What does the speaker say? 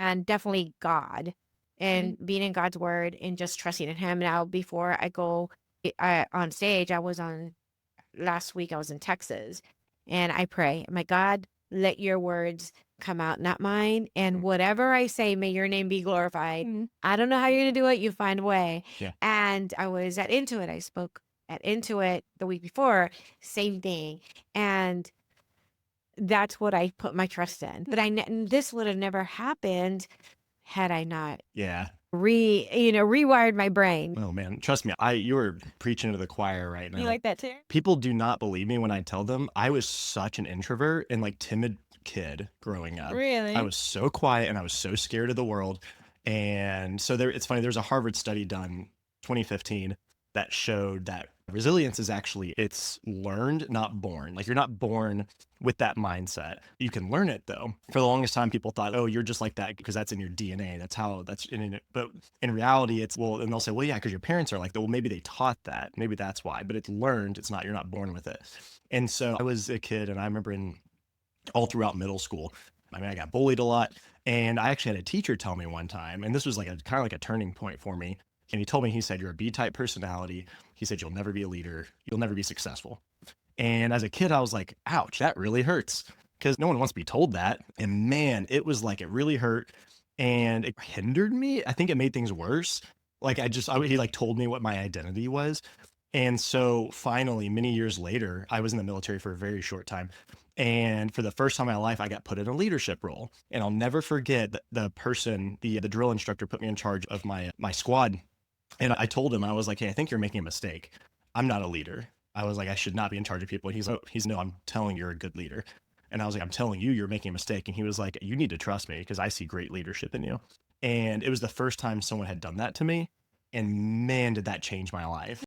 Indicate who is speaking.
Speaker 1: and definitely God and being in God's word and just trusting in him. Now, before I go on stage, last week I was in Texas and I pray, my God, let your words come out, not mine. And whatever I say, may your name be glorified. I don't know how you're going to do it. You find a way.
Speaker 2: Yeah.
Speaker 1: And I was at Intuit. I spoke at Intuit the week before, same thing. And that's what I put my trust in. But this would have never happened had I not
Speaker 2: Yeah.
Speaker 1: rewired my brain.
Speaker 2: Oh man, trust me, you were preaching to the choir right
Speaker 1: You
Speaker 2: now.
Speaker 1: like that too?
Speaker 2: People do not believe me when I tell them I was such an introvert and like timid kid growing up. I
Speaker 1: Really?
Speaker 2: was so quiet and I was so scared of the world. And so it's funny, there's a Harvard study done 2015 that showed that resilience is actually it's learned, not born. Like you're not born with that mindset. You can learn it though. For the longest time, people thought, oh, you're just like that because that's in your DNA. That's in it. But in reality, it's well, and they'll say, well, yeah, because your parents are like that. Well, maybe they taught that. Maybe that's why. But it's learned. It's not. You're not born with it. And so I was a kid, and I remember all throughout middle school. I mean, I got bullied a lot. And I actually had a teacher tell me one time, and this was like a kind of like a turning point for me. And he told me, he said, you're a B type personality. He said, you'll never be a leader. You'll never be successful. And as a kid, I was like, ouch, that really hurts because no one wants to be told that. And man, it was like, it really hurt and it hindered me. I think it made things worse. Like he like told me what my identity was. And so finally, many years later, I was in the military for a very short time. And for the first time in my life, I got put in a leadership role. And I'll never forget that the drill instructor put me in charge of my squad. And I told him, I was like, hey, I think you're making a mistake. I'm not a leader. I was like, I should not be in charge of people. And no, I'm telling you're a good leader. And I was like, I'm telling you, you're making a mistake. And he was like, you need to trust me because I see great leadership in you. And it was the first time someone had done that to me. And man, did that change my life.